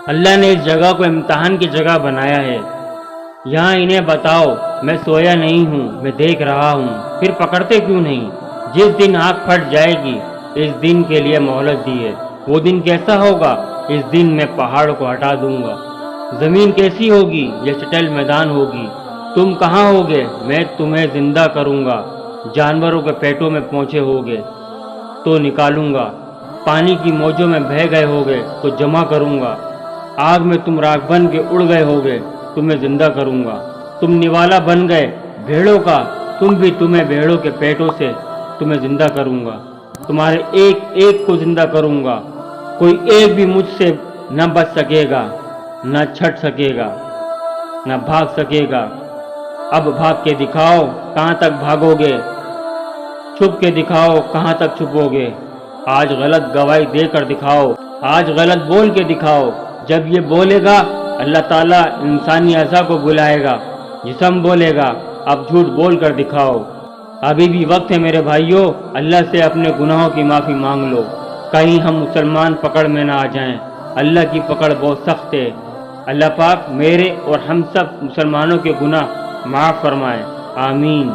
اللہ نے اس جگہ کو امتحان کی جگہ بنایا ہے۔ یہاں انہیں بتاؤ میں سویا نہیں ہوں، میں دیکھ رہا ہوں، پھر پکڑتے کیوں نہیں؟ جس دن آنکھ پھٹ جائے گی، اس دن کے لیے مہلت دی ہے۔ وہ دن کیسا ہوگا؟ اس دن میں پہاڑ کو ہٹا دوں گا۔ زمین کیسی ہوگی؟ یہ چٹیل میدان ہوگی۔ تم کہاں ہوگے؟ میں تمہیں زندہ کروں گا۔ جانوروں کے پیٹوں میں پہنچے ہوگے تو نکالوں گا۔ پانی کی موجوں میں بہہ گئے ہوگے تو جمع کروں گا۔ آگ میں تم راکھ بن کے اڑ گئے ہوگے، تمہیں زندہ کروں گا۔ تم نوالا بن گئے بھیڑوں کا، تمہیں بھیڑوں کے پیٹوں سے تمہیں زندہ کروں گا۔ تمہارے ایک ایک کو زندہ کروں گا۔ کوئی ایک بھی مجھ سے نہ بچ سکے گا، نہ چھٹ سکے گا، نہ بھاگ سکے گا۔ اب بھاگ کے دکھاؤ، کہاں تک بھاگو گے؟ چھپ کے دکھاؤ، کہاں تک چھپو گے؟ آج غلط گواہی دے کر دکھاؤ، آج غلط بول کے دکھاؤ۔ جب یہ بولے گا اللہ تعالیٰ انسانی اعضاء کو بلائے گا، جسم بولے گا اب جھوٹ بول کر دکھاؤ۔ ابھی بھی وقت ہے میرے بھائیوں، اللہ سے اپنے گناہوں کی معافی مانگ لو، کہیں ہم مسلمان پکڑ میں نہ آ جائیں۔ اللہ کی پکڑ بہت سخت ہے۔ اللہ پاک میرے اور ہم سب مسلمانوں کے گناہ معاف فرمائے، آمین۔